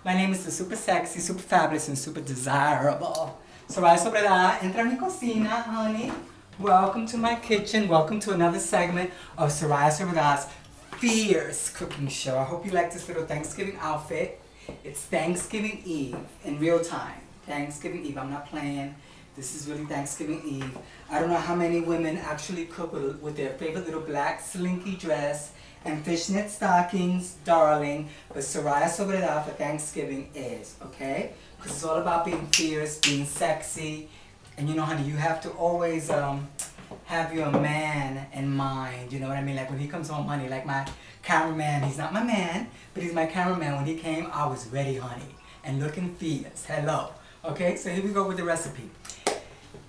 My name is the super sexy, super fabulous, and super desirable Soraya Sobreidad. Entra a mi cocina, honey. Welcome to my kitchen. Welcome to another segment of Soraya Sobreidad's fierce cooking show. I hope you like this little Thanksgiving outfit. It's Thanksgiving Eve in real time. Thanksgiving Eve. I'm not playing. This is really Thanksgiving Eve. I don't know how many women actually cook with their favorite little black slinky dress and fishnet stockings, darling. But Soraya Sobreidad for Thanksgiving is, okay? Because it's all about being fierce, being sexy. And you know, honey, you have to always have your man in mind. You know what I mean? Like when he comes home, honey, like my cameraman, he's not my man, but he's my cameraman. When he came, I was ready, honey, and looking fierce. Hello. Okay, so here we go with the recipe.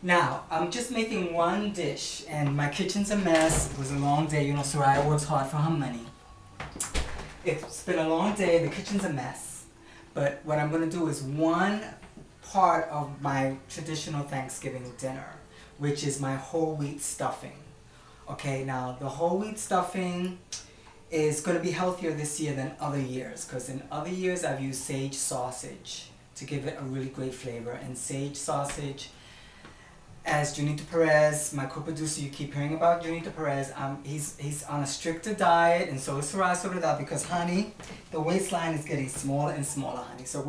Now, I'm just making one dish, and my kitchen's a mess. It was a long day. You know, Soraya works hard for her money. It's been a long day. The kitchen's a mess. But what I'm going to do is one part of my traditional Thanksgiving dinner, which is my whole wheat stuffing. Okay, now the whole wheat stuffing is going to be healthier this year than other years, because in other years I've used sage sausage to give it a really great flavor. And sage sausage, as Junito Perez, my co-producer, you keep hearing about Junito Perez, he's on a stricter diet, and so is Soraya Sobreidad, because, honey, the waistline is getting smaller and smaller, honey. So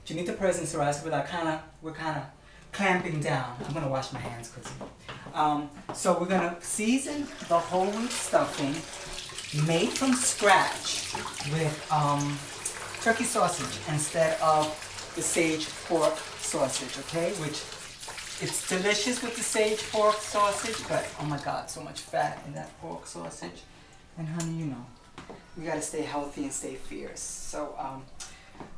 Junito Perez and Soraya Sobreidad, we're kind of clamping down. I'm going to wash my hands, Chrissy. So we're going to season the whole wheat stuffing made from scratch with turkey sausage instead of the sage pork sausage, okay? Which it's delicious with the sage pork sausage, but oh my God, so much fat in that pork sausage. And honey, you know, we gotta stay healthy and stay fierce. So,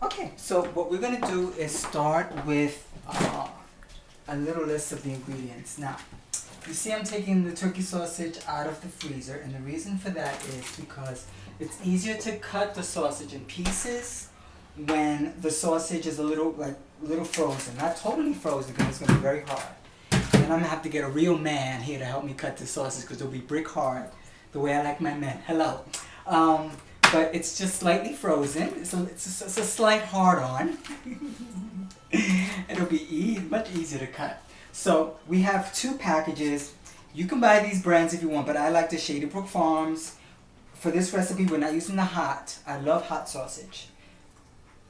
okay, so what we're gonna do is start with a little list of the ingredients. Now, you see I'm taking the turkey sausage out of the freezer, and the reason for that is because it's easier to cut the sausage in pieces when the sausage is a little frozen. Not totally frozen, because it's going to be very hard. And I'm going to have to get a real man here to help me cut the sausage, because it'll be brick hard, the way I like my men. Hello. But it's just slightly frozen, so it's a slight hard-on. It'll be much easier to cut. So we have 2 packages. You can buy these brands if you want, but I like the Shady Brook Farms. For this recipe, we're not using the hot. I love hot sausage,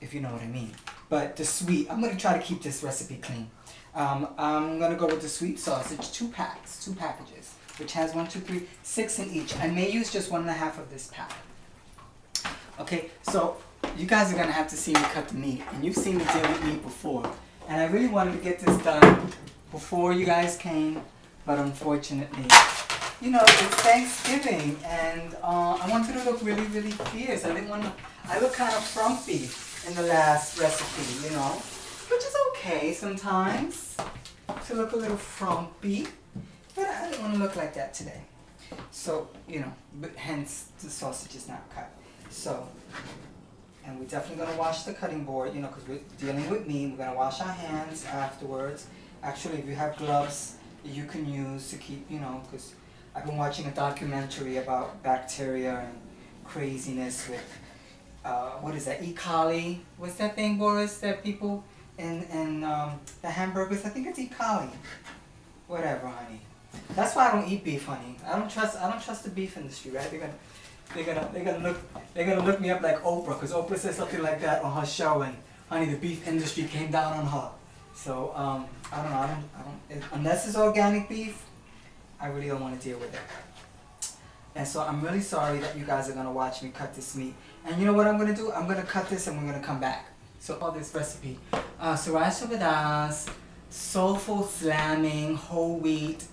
if you know what I mean. But the sweet, I'm going to try to keep this recipe clean. I'm going to go with the sweet sausage, 2 packages, which has 1, 2, 3, 6 in each. I may use just 1.5 of this pack. Okay, so you guys are going to have to see me cut the meat. And you've seen me deal with meat before. And I really wanted to get this done before you guys came, but unfortunately, you know, it's Thanksgiving, and I wanted to look really, really fierce. I look kind of frumpy in the last recipe, you know, which is okay sometimes, to look a little frumpy, but I didn't want to look like that today. So, you know, but hence the sausage is not cut. So, and we're definitely going to wash the cutting board, you know, because we're dealing with meat. We're going to wash our hands afterwards. Actually, if you have gloves, you can use to keep, you know, because I've been watching a documentary about bacteria and craziness with, what is that, E. coli? What's that thing, Boris, that people in the hamburgers? I think it's E. coli. Whatever, honey. That's why I don't eat beef, honey. I don't trust the beef industry, right? They're gonna look me up like Oprah, because Oprah said something like that on her show, and honey, the beef industry came down on her. So I don't know. Unless it's organic beef, I really don't want to deal with it. And so I'm really sorry that you guys are gonna watch me cut this meat. And you know what I'm gonna do? I'm gonna cut this and we're gonna come back. So all this recipe, Soraya Sobreidad's soulful slamming whole wheat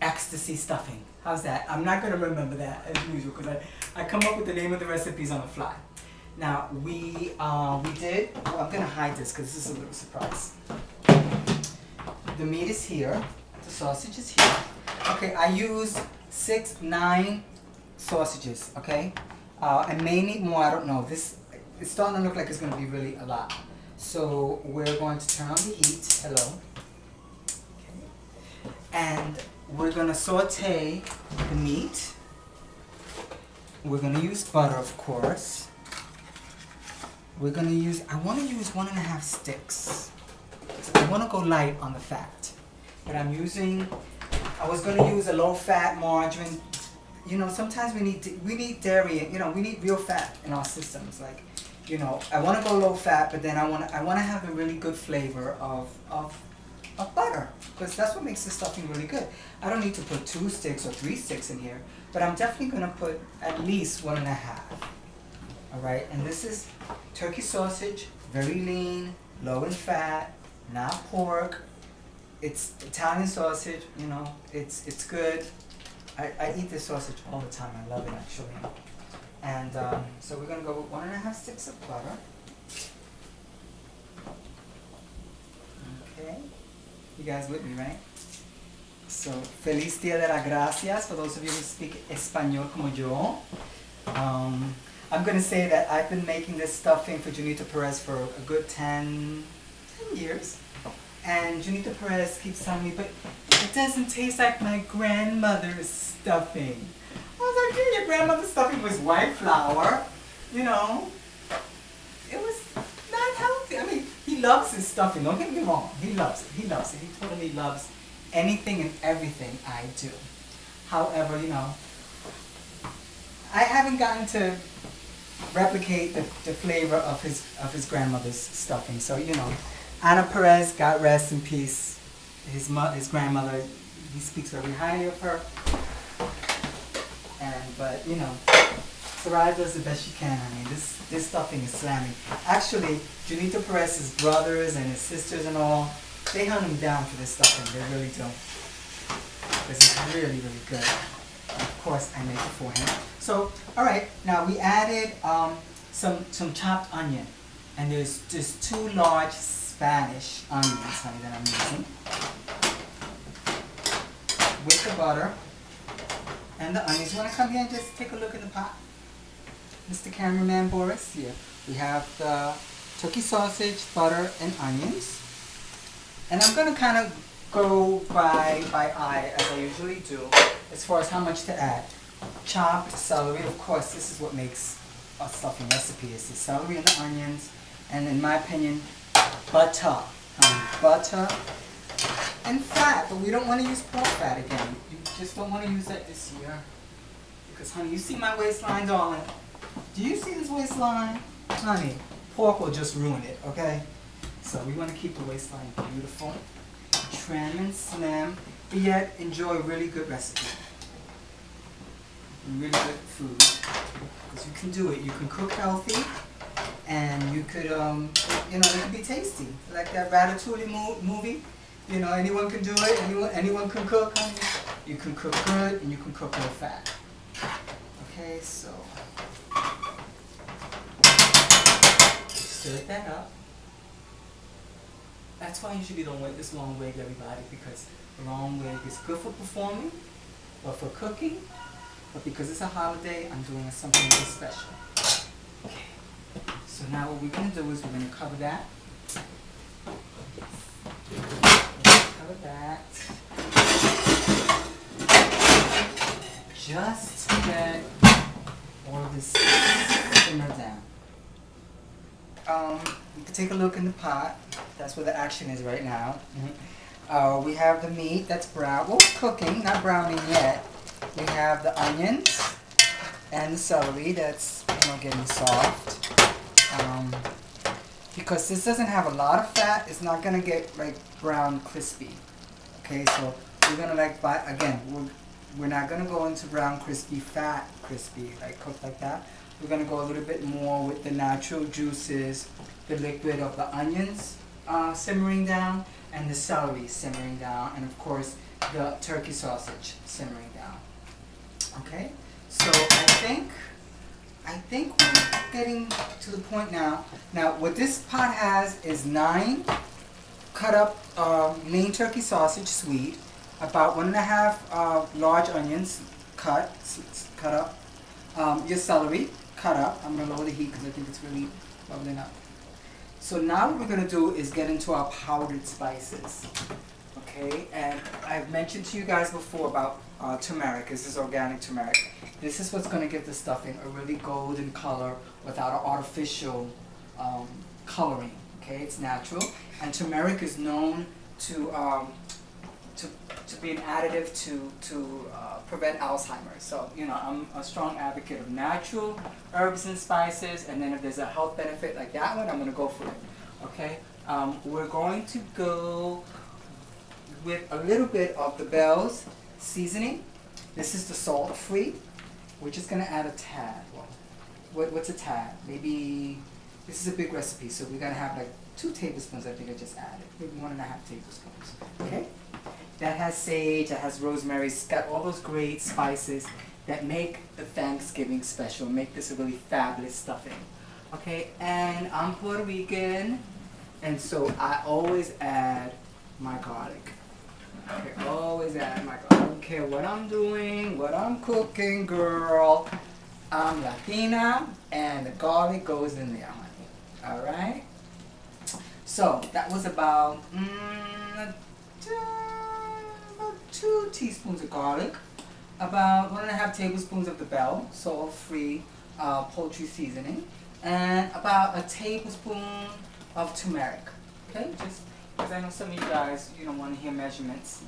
ecstasy stuffing. How's that? I'm not going to remember that as usual, because I come up with the name of the recipes on the fly. Now, I'm going to hide this because this is a little surprise. The meat is here. The sausage is here. Okay, I use 9 sausages, okay? I may need more, I don't know. It's starting to look like it's going to be really a lot. So we're going to turn on the heat. Hello. Okay. And we're going to saute the meat. We're going to use butter, of course. we're gonna use, I wanna use 1.5 sticks. I wanna go light on the fat. But I was gonna use a low fat margarine. You know, sometimes we need dairy, you know, we need real fat in our systems. Like, you know, I wanna go low fat, but then I wanna have a really good flavor of butter, because that's what makes the stuffing really good. I don't need to put 2 sticks or 3 sticks in here, but I'm definitely gonna put at least 1.5. All right, and this is turkey sausage, very lean, low in fat, not pork. It's Italian sausage, you know, it's good. I eat this sausage all the time. I love it, actually. And so we're gonna go with 1.5 sticks of butter. Okay. You guys with me, right? So, feliz Dia de las Gracias for those of you who speak Español como yo. I'm going to say that I've been making this stuffing for Junita Perez for a good 10 years. And Junita Perez keeps telling me, but it doesn't taste like my grandmother's stuffing. I was like, yeah, your grandmother's stuffing was white flour, you know. It was not healthy. I mean, he loves his stuffing. Don't get me wrong. He loves it. He loves it. He totally loves anything and everything I do. However, you know, I haven't gotten to replicate the flavor of his grandmother's stuffing. So, you know, Ana Perez, God rest in peace. His grandmother, he speaks very highly of her. But you know, Soraya does the best she can. I mean, this stuffing is slamming. Actually, Junita Perez's brothers and his sisters and all, they hunt him down for this stuffing. They really do. Because it's really, really good. Of course, I make it for him. So, all right. Now we added some chopped onion, and there's just 2 large Spanish onions, honey, that I'm using with the butter. And the onions. You want to come here and just take a look in the pot? Mr. Cameraman Boris, here. We have the turkey sausage, butter, and onions. And I'm going to kind of go by eye, as I usually do, as far as how much to add. Chopped celery, of course, this is what makes a stuffing recipe, is the celery and the onions. And in my opinion, butter. Butter and fat, but we don't want to use pork fat again. You just don't want to use that this year. Because, honey, you see my waistline, darling? Do you see this waistline? Honey, pork will just ruin it, okay? So we want to keep the waistline beautiful, trim and slim, but yet enjoy a really good recipe. Really good food. Because you can do it. You can cook healthy, and you could, you know, it can be tasty. Like that Ratatouille movie. You know, anyone can do it, anyone can cook, honey. You can cook good, and you can cook low fat. Okay, so stir that up. That's why I usually don't wear this long wig, everybody, because the long wig is good for performing, or for cooking, but because it's a holiday, I'm doing something really special. Okay, so now what we're going to do is we're going to cover that. That just to get all of this simmer down. You can take a look in the pot. That's where the action is right now. We have the meat that's brown. Well, cooking, not browning yet. We have the onions and the celery that's, you know, getting soft. Because this doesn't have a lot of fat, it's not gonna get like brown crispy. Okay, so we're gonna we're not gonna go into brown crispy, fat crispy, like cooked like that. We're gonna go a little bit more with the natural juices, the liquid of the onions simmering down, and the celery simmering down, and of course the turkey sausage simmering down. Okay, so I think we're getting to the point now. Now, what this pot has is 9 cut up lean turkey sausage, sweet, about 1.5 large onions cut up, your celery cut up. I'm gonna lower the heat because I think it's really bubbling up. So now what we're gonna do is get into our powdered spices. Okay, and I've mentioned to you guys before about turmeric. This is organic turmeric. This is what's going to give the stuffing a really golden color without an artificial coloring. Okay, it's natural, and turmeric is known to be an additive to prevent Alzheimer's. So I'm a strong advocate of natural herbs and spices, and then if there's a health benefit like that one, I'm going to go for it. Okay, we're going to go with a little bit of the Bell's seasoning. This is the salt-free. We're just going to add a tad. Well, what's a tad? Maybe, this is a big recipe, so we're going to have like 2 tablespoons, I think I just added. Maybe 1.5 tablespoons. Okay? That has sage, that has rosemary, it's got all those great spices that make the Thanksgiving special, make this a really fabulous stuffing. Okay, and I'm Puerto Rican, and so I always add my garlic. Okay, always add my garlic. I don't care what I'm doing, what I'm cooking, girl. I'm Latina, and the garlic goes in there, honey. Alright? So, that was about 2 teaspoons of garlic, about 1.5 tablespoons of the Bell salt-free poultry seasoning, and about a tablespoon of turmeric. Okay, just because I know some of you guys, you don't want to hear measurements,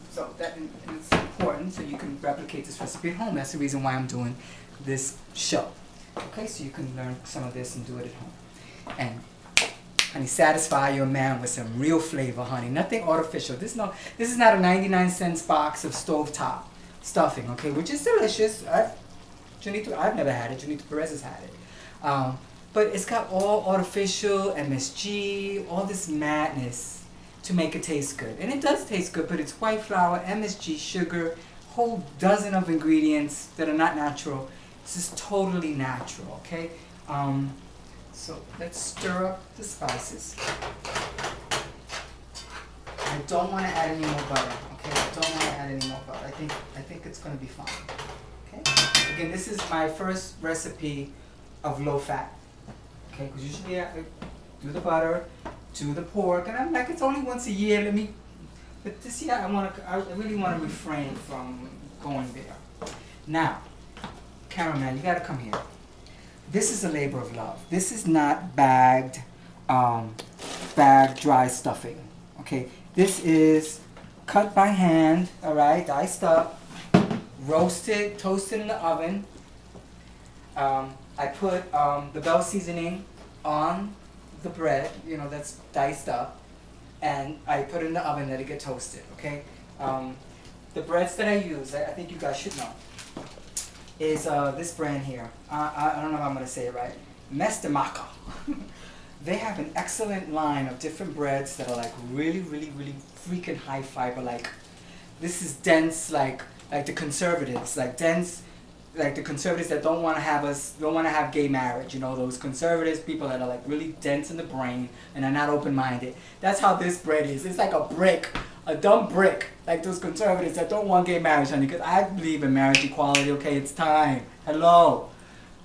so that is important, so you can replicate this recipe at home. That's the reason why I'm doing this show. Okay, so you can learn some of this and do it at home. And honey, satisfy your man with some real flavor, honey. Nothing artificial. This is not a 99-cent box of stovetop stuffing, okay? Which is delicious. I've never had it. Janita Perez has had it. But it's got all artificial MSG, all this madness to make it taste good. And it does taste good, but it's white flour, MSG, sugar, whole dozen of ingredients that are not natural. This is totally natural, okay? So let's stir up the spices. I don't want to add any more butter, okay? I don't want to add any more butter. I think it's going to be fine, okay? Again, this is my first recipe of low fat, okay? Because usually I do the butter, do the pork, and I'm like, it's only once a year. But this year I really want to refrain from going there. Now, cameraman, you got to come here. This is a labor of love. This is not bagged dry stuffing. Okay, this is cut by hand. All right, diced up, roasted, toasted in the oven. I put the Bell seasoning on the bread. That's diced up, and I put it in the oven, let it get toasted. Okay, the breads that I use, I think you guys should know, is this brand here. I don't know if I'm going to say it right. Mestemaca. They have an excellent line of different breads that are like really, really, really freaking high fiber. Like, this is dense, like the conservatives, like dense, like the conservatives that don't want to have gay marriage. Those conservatives, people that are like really dense in the brain and are not open-minded. That's how this bread is. It's like a brick. A dumb brick, like those conservatives that don't want gay marriage, honey, because I believe in marriage equality. Okay, it's time. Hello.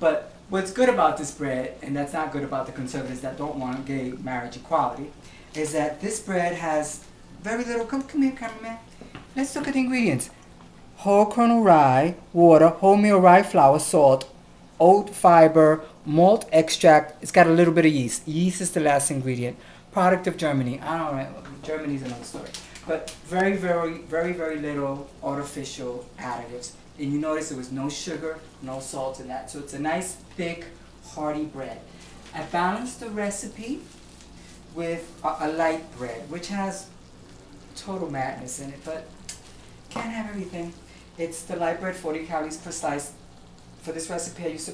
But what's good about this bread, and that's not good about the conservatives that don't want gay marriage equality, is that this bread has very little, come here, cameraman. Let's look at the ingredients. Whole kernel rye, water, wholemeal rye flour, salt, oat fiber, malt extract. It's got a little bit of yeast. Yeast is the last ingredient. Product of Germany. I don't know, Germany's another story. But very, very, very, very little artificial additives. And you notice there was no sugar, no salt in that. So it's a nice, thick, hearty bread. I balanced the recipe with a light bread, which has total madness in it, but can't have everything. It's the light bread, 40 calories per slice. For this recipe, I used the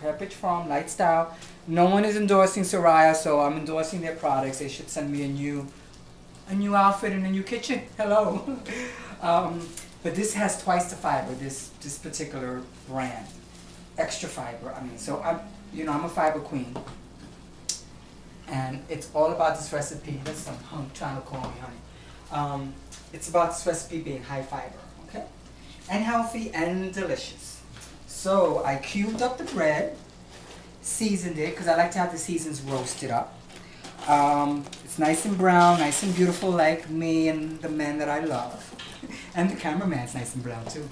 Pepperidge Farm Light Style. No one is endorsing Soraya, so I'm endorsing their products. They should send me a new outfit in a new kitchen. Hello. But this has twice the fiber, this particular brand. Extra fiber, so I'm a fiber queen. And it's all about this recipe. That's some hunk trying to call me, honey. It's about this recipe being high fiber, okay? And healthy and delicious. So I cubed up the bread, seasoned it, because I like to have the seasons roasted up. It's nice and brown, nice and beautiful like me and the men that I love. And the cameraman's nice and brown too.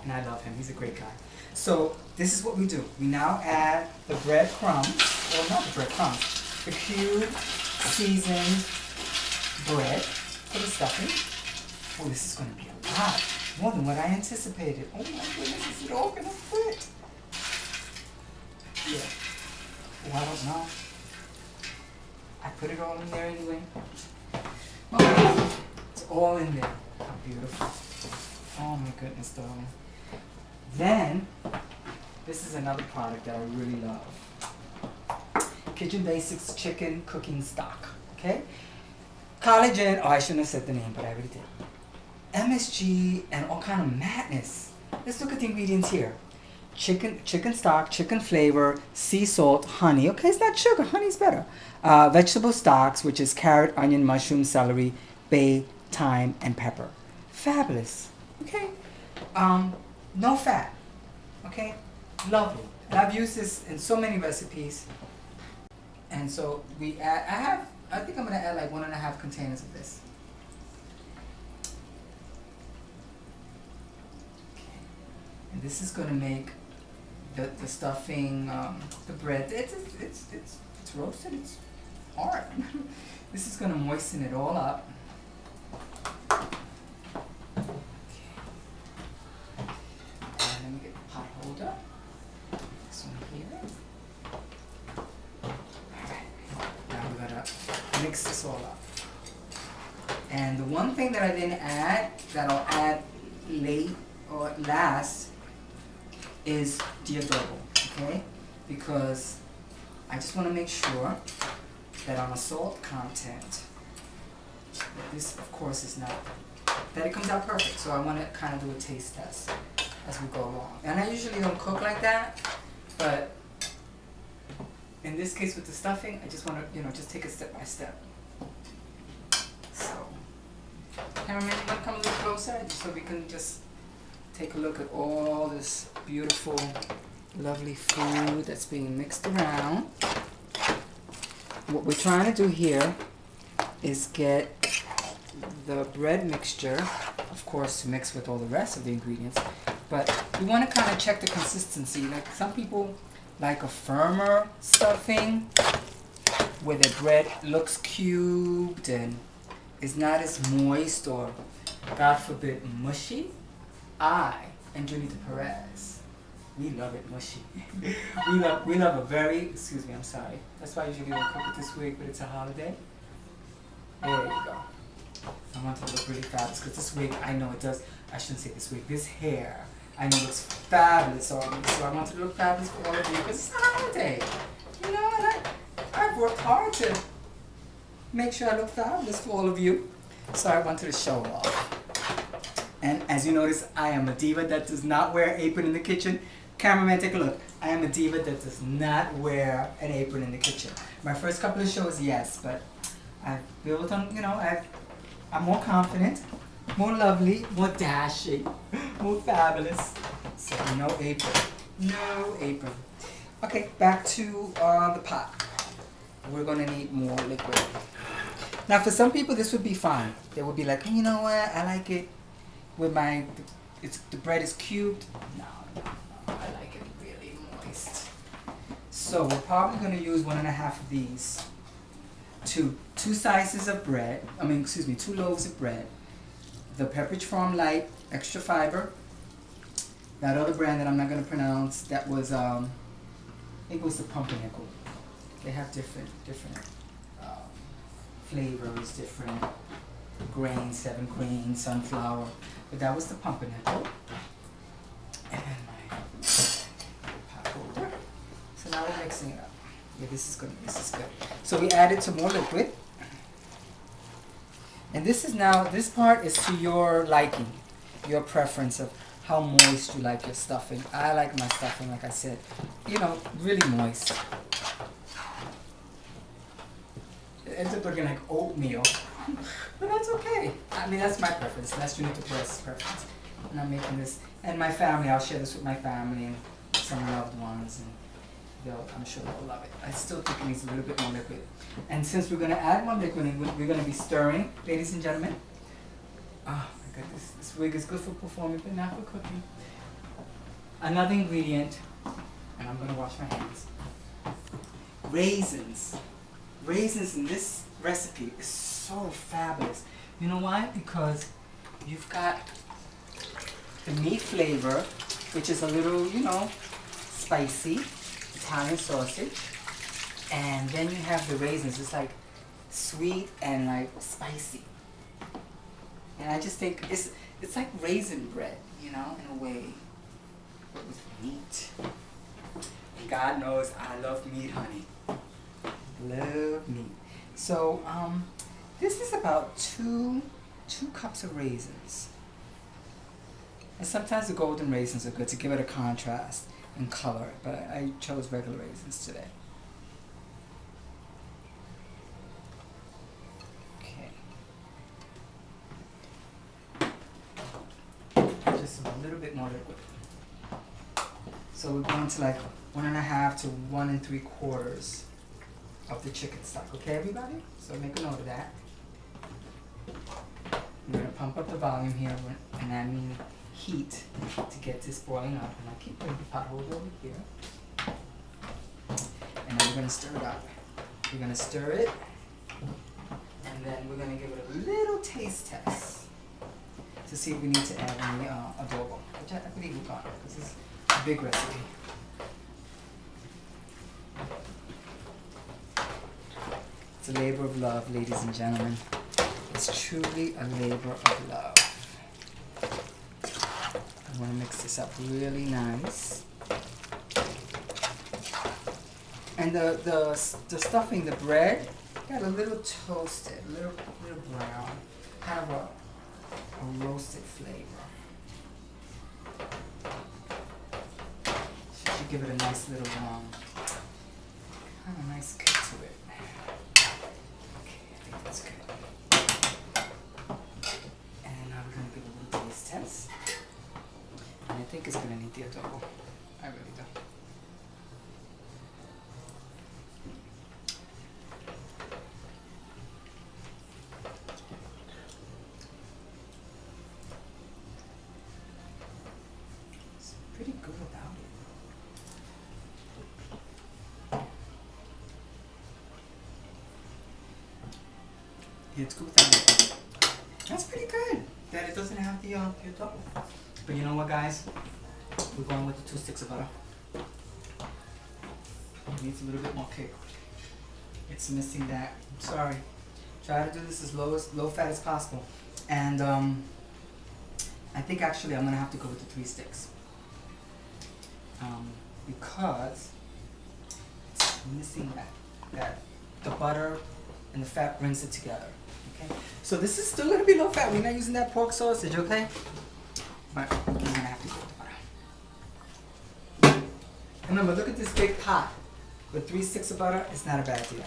And I love him, he's a great guy. So this is what we do. We now add the breadcrumbs. or not the breadcrumbs, the cubed seasoned bread for the stuffing. Oh, this is going to be a lot, more than what I anticipated. Oh my goodness, is it all going to fit? Yeah. Oh, I don't know. I put it all in there anyway. Okay, it's all in there. How beautiful. Oh my goodness, darling. Then, this is another product that I really love. Kitchen Basics Chicken Cooking Stock. Okay? Collagen, oh I shouldn't have said the name, but I already did. MSG and all kind of madness. Let's look at the ingredients here. Chicken stock, chicken flavor, sea salt, honey. Okay, it's not sugar, honey's better. Vegetable stocks, which is carrot, onion, mushroom, celery, bay, thyme, and pepper. Fabulous. Okay? No fat. Okay? Lovely. And I've used this in so many recipes. And so we add, I think I'm gonna add like 1.5 containers of this. Okay. And this is gonna make the stuffing, the bread, it's roasted, it's hard. This is gonna moisten it all up. Let me get the pot holder. This one here. Alright, now we gotta mix this all up. And the one thing that I didn't add, that I'll add late or last, is the adobo, okay? Because I just want to make sure that on a salt content, that this of course is not, that it comes out perfect. So I want to kind of do a taste test as we go along. And I usually don't cook like that, but in this case with the stuffing, I just want to, just take it step by step. So, cameraman, you want to come a little closer just so we can just take a look at all this beautiful, lovely food that's being mixed around. What we're trying to do here is get the bread mixture, of course, to mix with all the rest of the ingredients, but we want to kind of check the consistency. Like some people like a firmer stuffing where the bread looks cubed and is not as moist or, God forbid, mushy. I and Junita Perez, we love it mushy. we love a very, excuse me, I'm sorry. That's why I usually don't cook it this week, but it's a holiday. There you go. I want it to look really fabulous because this week, I know it does, I shouldn't say this week, this hair, I know looks fabulous on me. So I want it to look fabulous for all of you because it's a holiday. And I've worked hard to make sure I look fabulous for all of you. So I wanted to show off. And as you notice, I am a diva that does not wear an apron in the kitchen. Cameraman, take a look. I am a diva that does not wear an apron in the kitchen. My first couple of shows, yes, but I've built on, I'm more confident, more lovely, more dashing, more fabulous. So no apron. No apron. Okay, back to the pot. We're going to need more liquid. Now for some people this would be fine. They would be like, oh, you know what, I like it with the bread is cubed. No, I like it really moist. So we're probably going to use 1.5 of these to 2 slices of bread, 2 loaves of bread. The Pepperidge Farm Light Extra Fiber. That other brand that I'm not going to pronounce, that was, I think it was the Pumpernickel. They have different flavors, different grains, 7 grains, sunflower. But that was the pumpernickel. And my pot holder. So now we're mixing it up. Yeah, this is good. So we added some more liquid. And this part is to your liking, your preference of how moist you like your stuffing. I like my stuffing, like I said, really moist. It ends up looking like oatmeal. But that's okay. That's my preference. That's Junita Perez's preference. And I'm making this, and my family, I'll share this with my family and some loved ones, and I'm sure they'll love it. I still think it needs a little bit more liquid. And since we're going to add more liquid, we're going to be stirring, ladies and gentlemen. Oh my goodness, this wig is good for performing, but not for cooking. Another ingredient, and I'm going to wash my hands. raisins. Raisins in this recipe is so fabulous. You know why? Because you've got the meat flavor, which is a little, you know, spicy, Italian sausage. And then you have the raisins. It's like sweet and like spicy. And I just think it's like raisin bread, you know, in a way, but with meat. And God knows I love meat, honey. Love meat. So this is about two cups of raisins. And sometimes the golden raisins are good to give it a contrast and color, but I chose regular raisins today. Just a little bit more liquid. So we're going to like 1.5 to 1 3/4 of the chicken stock. Okay, everybody? So make a note of that. We're going to pump up the volume here, and I mean heat, to get this boiling up. And I'll keep putting the pot holder over here. And then we're going to stir it up. We're going to stir it, and then we're going to give it a little taste test to see if we need to add any adobo, which I believe we got, because it's a big recipe. It's a labor of love, ladies and gentlemen. It's truly a labor of love. I want to mix this up really nice. And the stuffing, the bread, got a little toasted, a little brown, kind of a roasted flavor. Should give it a nice little kind of nice kick to it. Okay, I think that's good. And now we're gonna give it a little taste test. And I think it's gonna need the adobo. I really do. Pretty good without it. Yeah, it's good without it. That's pretty good. That it doesn't have the double. But you know what, guys? We're going with the 2 sticks of butter. It needs a little bit more kick. It's missing that. I'm sorry. Try to do this as low fat as possible. And I think actually I'm gonna have to go with the 3 sticks. Because it's missing that the butter and the fat brings it together. Okay, so this is still gonna be low fat. We're not using that pork sausage, okay? But I'm gonna have to go with the butter. Remember, look at this big pot with 3 sticks of butter. It's not a bad deal.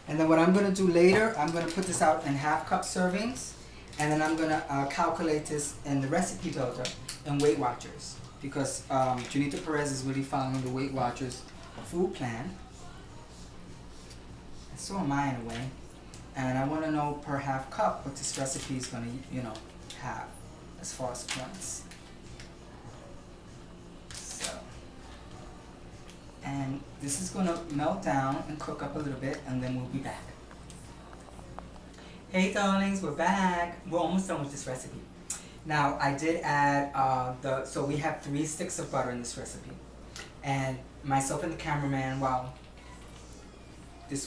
And then what I'm gonna do later, I'm gonna put this out in 1/2 cup servings, and then I'm gonna calculate this in the recipe builder in Weight Watchers, because Junita Perez is really following the Weight Watchers food plan. And so am I in a way. And I want to know per 1/2 cup what this recipe is going to, you know, have as far as points. So, and this is going to melt down and cook up a little bit, and then we'll be back. Hey darlings, we're back. We're almost done with this recipe. Now I did add so we have 3 sticks of butter in this recipe, and myself and the cameraman, wow, the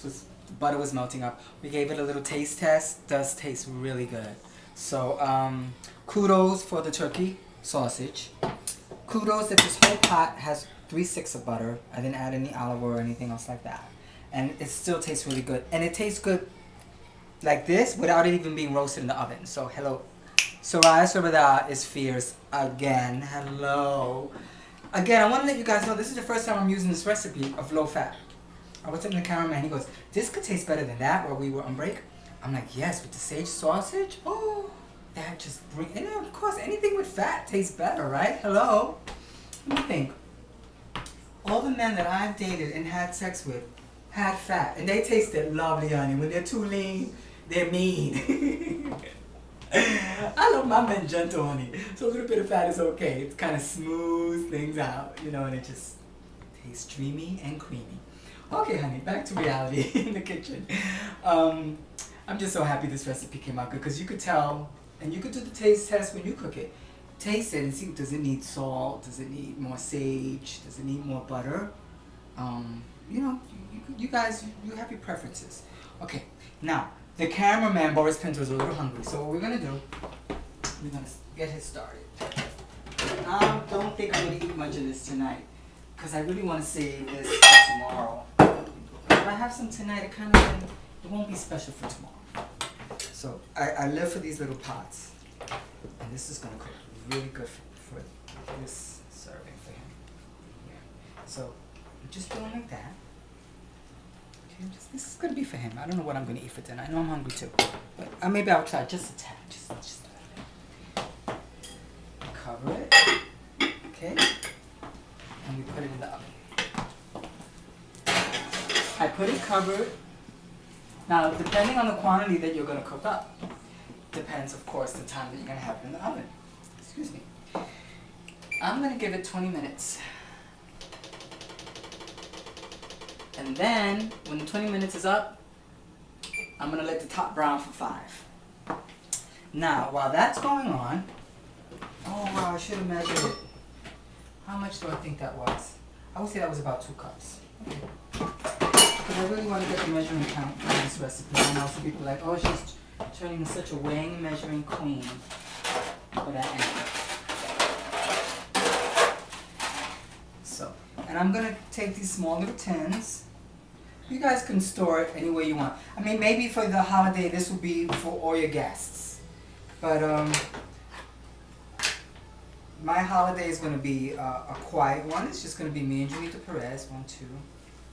butter was melting up. We gave it a little taste test. Does taste really good. So kudos for the turkey sausage. Kudos that this whole pot has 3 sticks of butter. I didn't add any olive oil or anything else like that, and it still tastes really good. And it tastes good like this without it even being roasted in the oven. So hello. Soraya Sobreidad is fierce again. Hello. Again, I want to let you guys know this is the first time I'm using this recipe of low fat. I was telling the cameraman, he goes, this could taste better than that while we were on break. I'm like, yes, with the sage sausage. Oh, that just and of course, anything with fat tastes better, right? Hello. Let me think. All the men that I've dated and had sex with had fat, and they tasted lovely, honey. When they're too lean, they're mean. I love my men gentle, honey. So a little bit of fat is okay. It kind of smooths things out, you know, and it just Tastes dreamy and creamy. Okay, honey, back to reality in the kitchen. I'm just so happy this recipe came out good because you could tell, and you could do the taste test when you cook it. Taste it and see, does it need salt? Does it need more sage? Does it need more butter? You know, you guys, you have your preferences. Okay, now, the cameraman, Boris Pinto, is a little hungry, so what we're going to do, we're going to get him started. I don't think I'm going to eat much of this tonight, because I really want to save this for tomorrow. If I have some tonight, it won't be special for tomorrow. So, I live for these little pots, and this is going to cook really good for this serving for him. Yeah. So, I'm just doing like that. Okay, this is going to be for him. I don't know what I'm going to eat for dinner. I know I'm hungry too. But maybe I'll try just a tad. Just a little bit. Cover it. Okay. And we put it in the oven. I put it covered. Now, depending on the quantity that you're going to cook up, depends, of course, the time that you're going to have it in the oven. Excuse me. I'm going to give it 20 minutes. And then, when the 20 minutes is up, I'm going to let the top brown for 5. Now, while that's going on, oh wow, I should have measured it. How much do I think that was? I would say that was about 2 cups. Okay. Because I really want to get the measuring count for this recipe. And also people are like, oh, she's turning into such a weighing measuring queen. But I am. So, and I'm going to take these small little tins. You guys can store it any way you want. I mean, maybe for the holiday, this will be for all your guests. But my holiday is going to be a quiet one. It's just going to be me and Julita Perez. 1, 2,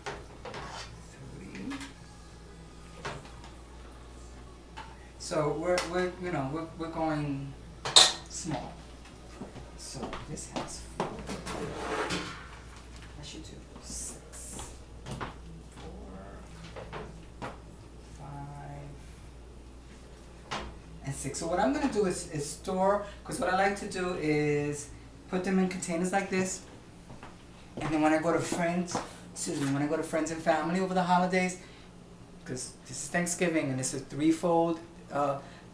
3. So we're going small. So this has 4. I should do 6, 4, 5, and 6. So what I'm going to do is store, because what I like to do is put them in containers like this, and then when I go to friends and family over the holidays, because this is Thanksgiving and it's a threefold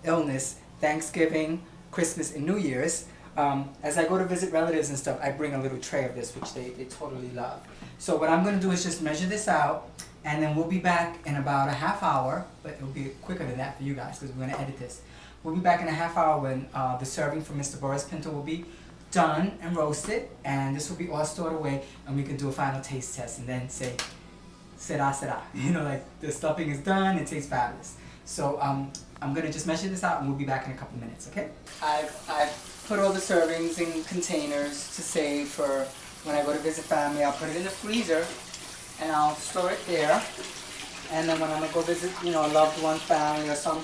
illness, Thanksgiving, Christmas, and New Year's. As I go to visit relatives and stuff, I bring a little tray of this, which they totally love. So what I'm going to do is just measure this out, and then we'll be back in about a half hour, but it'll be quicker than that for you guys because we're going to edit this. We'll be back in a half hour when the serving for Mr. Boris Pinto will be done and roasted, and this will be all stored away, and we can do a final taste test and then say, sera, sera. You know, like the stuffing is done, it tastes fabulous. So I'm going to just measure this out, and we'll be back in a couple minutes, okay? I've put all the servings in containers to save for when I go to visit family. I'll put it in the freezer and I'll store it there. And then when I'm gonna go visit, a loved one, family, or some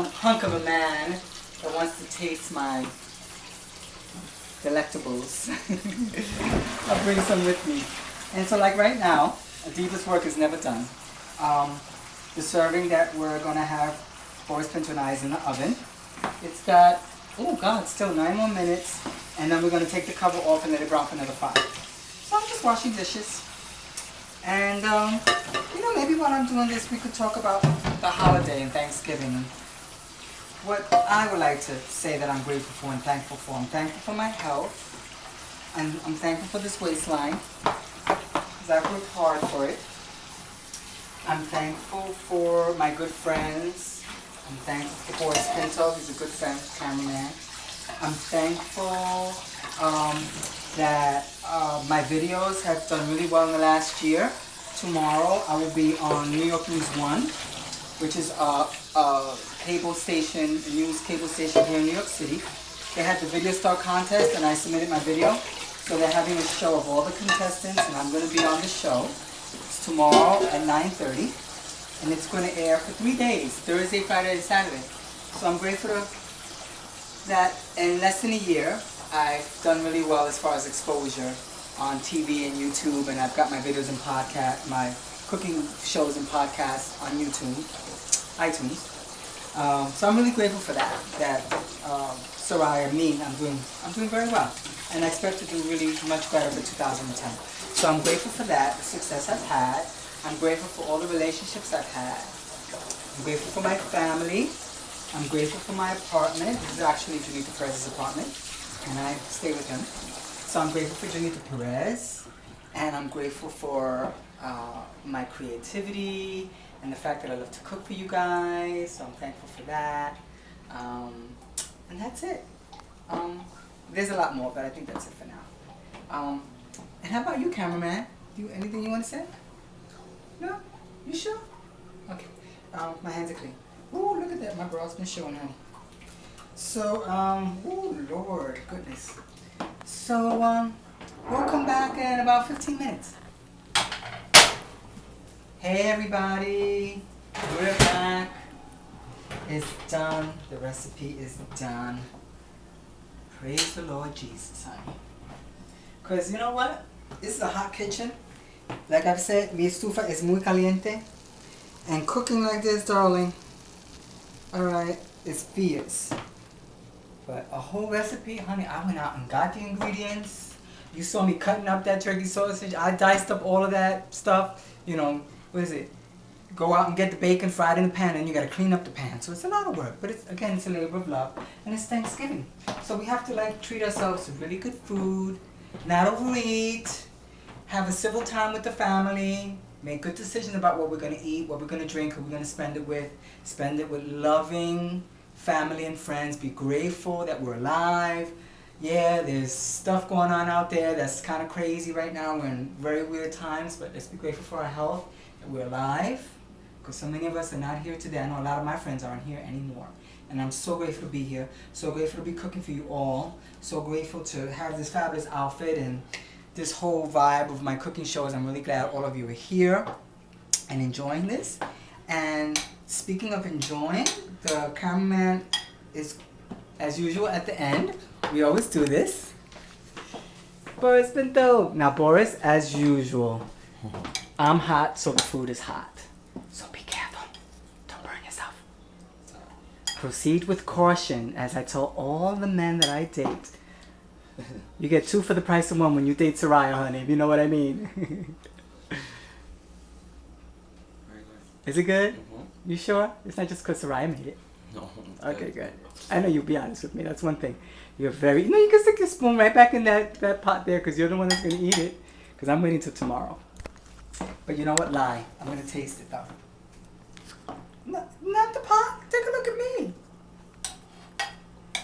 hunk of a man that wants to taste my delectables, I'll bring some with me. And so, like right now, a diva's work is never done. The serving that we're gonna have Boris Pinto and I is in the oven. It's got, oh God, still 9 more minutes, and then we're going to take the cover off and let it brown for another 5. So I'm just washing dishes, and maybe while I'm doing this, we could talk about the holiday and Thanksgiving, and what I would like to say that I'm grateful for and thankful for. I'm thankful for my health, and I'm thankful for this waistline, because I've worked hard for it. I'm thankful for my good friends. I'm thankful for Boris Pinto, he's a good friend, cameraman. I'm thankful that my videos have done really well in the last year. Tomorrow I will be on New York News 1, which is a cable station, a news cable station here in New York City. They had the Video Star contest and I submitted my video. So they're having a show of all the contestants, and I'm going to be on the show. It's tomorrow at 9:30. And it's going to air for 3 days, Thursday, Friday, and Saturday. So I'm grateful that in less than a year, I've done really well as far as exposure on TV and YouTube, and I've got my videos and podcast, my cooking shows and podcasts on YouTube, iTunes. So I'm really grateful for that. Soraya, I'm doing very well. and I expect to do really much better for 2010. So I'm grateful for that, the success I've had. I'm grateful for all the relationships I've had. I'm grateful for my family. I'm grateful for my apartment. This is actually Janita Perez's apartment, and I stay with him. So I'm grateful for Janita Perez, and I'm grateful for my creativity and the fact that I love to cook for you guys. So I'm thankful for that. And that's it. There's a lot more, but I think that's it for now. And how about you, cameraman? Anything you want to say? No? You sure? Okay. My hands are clean. Ooh, look at that. My bra's been showing out. So, ooh, Lord, goodness. So, we'll come back in about 15 minutes. Hey, everybody. We're back. It's done. The recipe is done. Praise the Lord Jesus, honey. Because you know what? This is a hot kitchen. Like I've said, mi estufa es muy caliente. And cooking like this, darling, alright, it's fierce. But a whole recipe, honey, I went out and got the ingredients. You saw me cutting up that turkey sausage. I diced up all of that stuff. You know, what is it? Go out and get the bacon fried in the pan, and you gotta clean up the pan. So it's a lot of work, but it's, again, it's a labor of love. And it's Thanksgiving. So we have to like treat ourselves to really good food, not overeat, have a civil time with the family, make good decisions about what we're going to eat, what we're going to drink, who we're going to spend it with. Spend it with loving family and friends. Be grateful that we're alive. Yeah, there's stuff going on out there that's kind of crazy right now. We're in very weird times, but let's be grateful for our health, that we're alive. Because so many of us are not here today. I know a lot of my friends aren't here anymore. And I'm so grateful to be here. So grateful to be cooking for you all. So grateful to have this fabulous outfit and this whole vibe of my cooking shows. I'm really glad all of you are here and enjoying this. And speaking of enjoying, the cameraman is, as usual, at the end. We always do this. Boris Pinto. Now, Boris, as usual, I'm hot, so the food is hot. So be careful. Don't burn yourself. Proceed with caution, as I tell all the men that I date. You get 2 for the price of 1 when you date Soraya, honey, if you know what I mean. Very good. Is it good? Mm-hmm. You sure? It's not just because Soraya made it. No. Okay, good. I know you'll be honest with me. That's one thing. You're very... No, you can stick your spoon right back in that pot there because you're the one that's going to eat it. Because I'm waiting till tomorrow. But you know what? Lie. I'm going to taste it, though. No, not the pot. Take a look at me.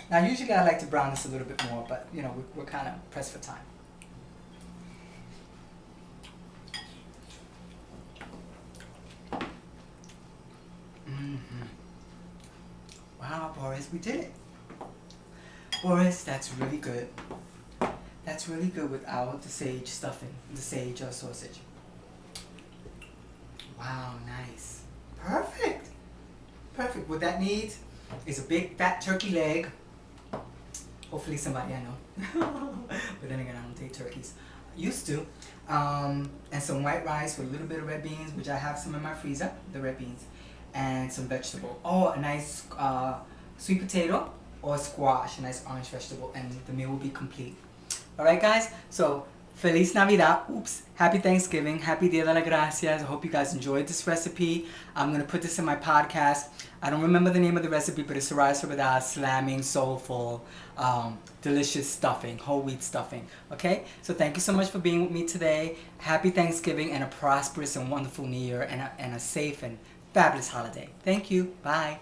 Now, usually I like to brown this a little bit more, but, you know, we're kind of pressed for time. Wow, Boris, we did it. Boris, that's really good. That's really good without the sage stuffing, the sage sausage. Wow, nice. Perfect. Perfect. What that needs is a big fat turkey leg. Hopefully somebody I know. But then again, I don't take turkeys. Used to. And some white rice with a little bit of red beans, which I have some in my freezer, the red beans. And some vegetable. Oh, a nice sweet potato or squash, a nice orange vegetable, and the meal will be complete. Alright guys, so Feliz Navidad, oops, Happy Thanksgiving, Happy Dia de las Gracias. I hope you guys enjoyed this recipe. I'm going to put this in my podcast. I don't remember the name of the recipe, but it's Soraya Sobreidad, SLAMIN, SOULFUL, delicious stuffing, whole wheat stuffing. Okay, so thank you so much for being with me today. Happy Thanksgiving and a prosperous and wonderful New Year and a safe and fabulous holiday. Thank you. Bye.